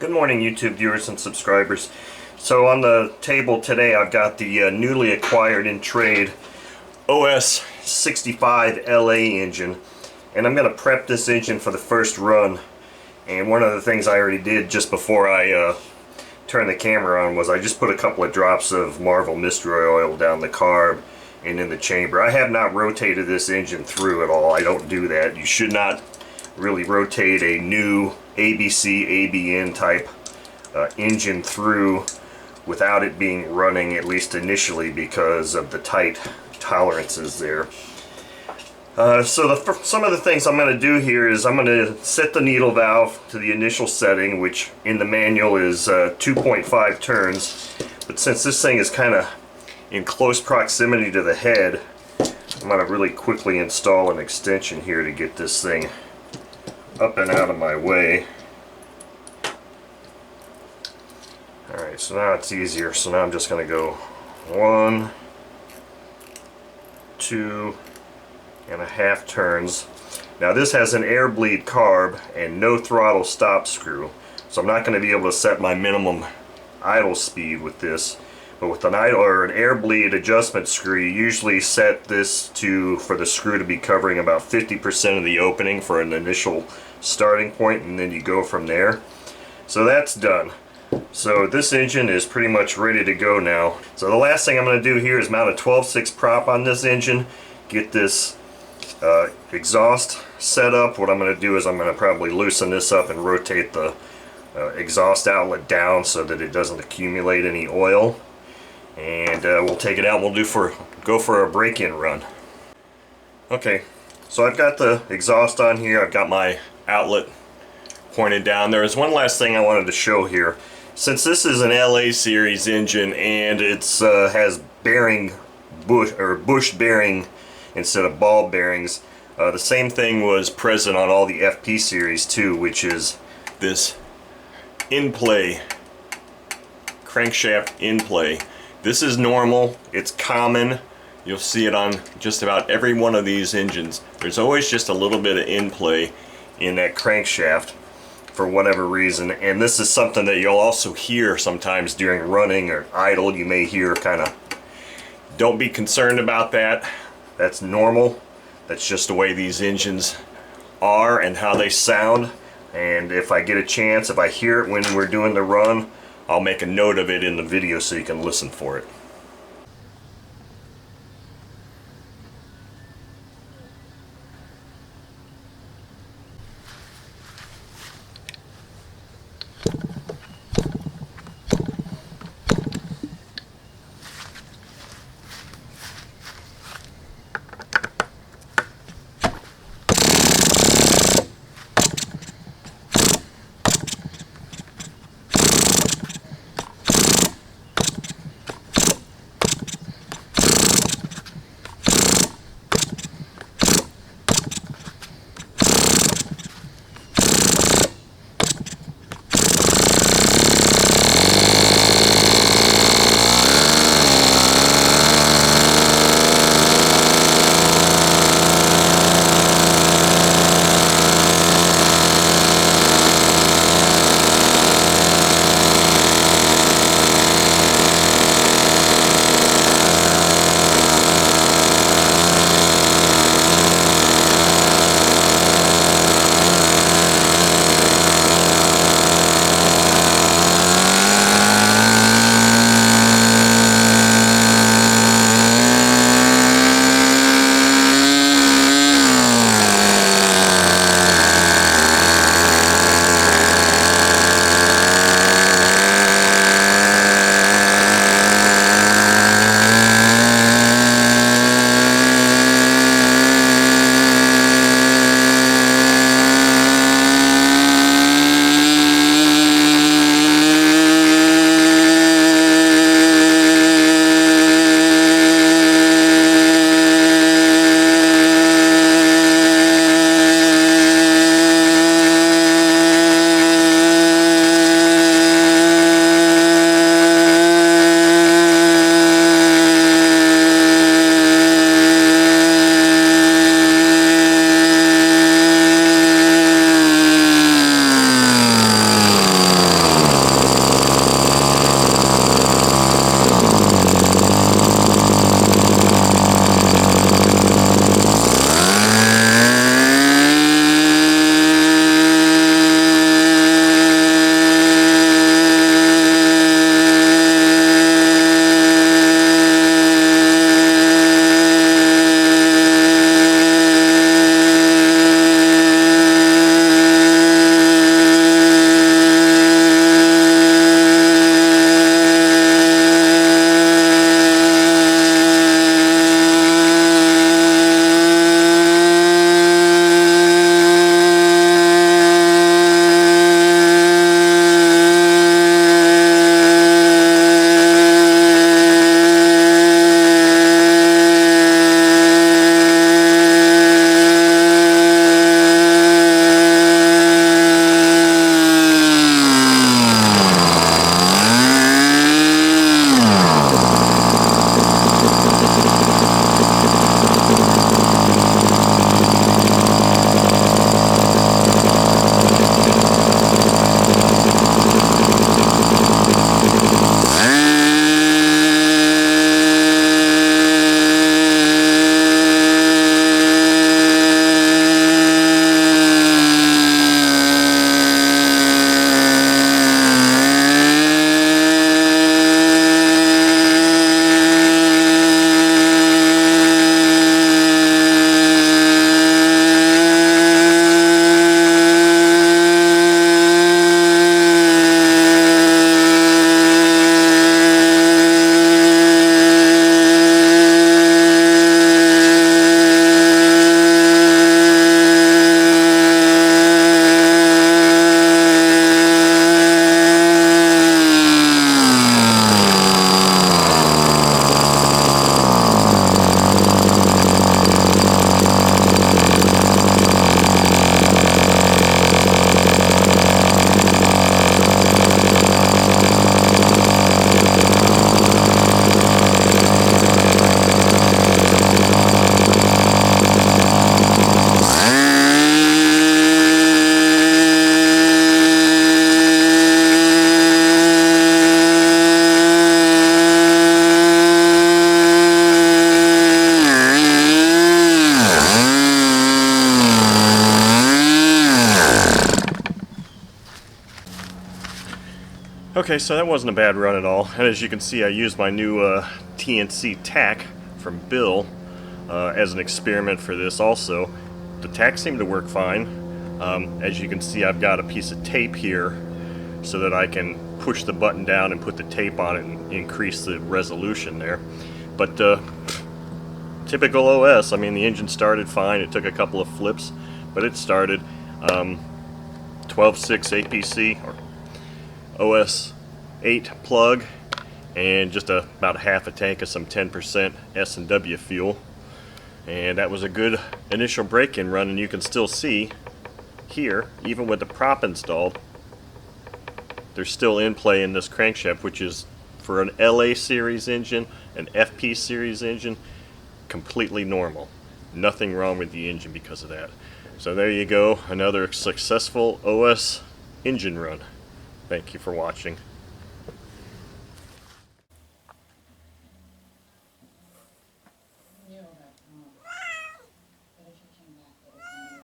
Good morning, YouTube viewers and subscribers. So on the table today I've got the newly acquired in trade OS 65 LA engine, and I'm going to prep this engine for the first run. And one of the things I already did just before I turned the camera on was I just put a couple of drops of Marvel Mystery Oil down the carb and in the chamber. I have not rotated this engine through at all. I don't do that. You should not really rotate a new ABC, ABN type engine through without it being running, at least initially, because of the tight tolerances there. So some of the things I'm going to do here is I'm going to set the needle valve to the initial setting, which in the manual is 2.5 turns. But since this thing is kind of in close proximity to the head, I'm going to really quickly install an extension here to get this thing up and out of my way. Alright, so now it's easier. So now I'm just going to go 1, 2.5 turns. Now this has an air bleed carb and no throttle stop screw, so I'm not going to be able to set my minimum idle speed with this. But with an idle or an air bleed adjustment screw, you usually set this for the screw to be covering about 50% of the opening for an initial starting point, and then you go from there. So that's done. So this engine is pretty much ready to go now. So the last thing I'm going to do here is mount a 12/6 prop on this engine, get this exhaust set up. What I'm going to do is I'm going to probably loosen this up and rotate the exhaust outlet down so that it doesn't accumulate any oil. And we'll take it out and we'll go for a break-in run. Okay, so I've got the exhaust on here. I've got my outlet pointed down. There is one last thing I wanted to show here. Since this is an LA series engine and it's has bush bearing instead of ball bearings, the same thing was present on all the FP series too, which is this in-play crankshaft in-play. This is normal, it's common, you'll see it on just about every one of these engines. There's always just a little bit of in-play in that crankshaft for whatever reason, and this is something that you'll also hear sometimes during running or idle. You may hear kind of, don't be concerned about that, that's normal, that's just the way these engines are and how they sound. And if I get a chance, if I hear it when we're doing the run, I'll make a note of it in the video so you can listen for it. Okay, so that wasn't a bad run at all. And as you can see, I used my new TNC tack from Bill as an experiment for this also. The tack seemed to work fine. As you can see, I've got a piece of tape here so that I can push the button down and put the tape on it and increase the resolution there. But typical OS, I mean, the engine started fine. It took a couple of flips, but it started. 12.6 APC or OS 8 plug, and just about half a tank of some 10% S&W fuel. And that was a good initial break-in run, and you can still see here, even with the prop installed, they're still in play in this crankshaft, which is for an LA series engine, an FP series engine, completely normal. Nothing wrong with the engine because of that. So there you go, another successful OS engine run. Thank you for watching.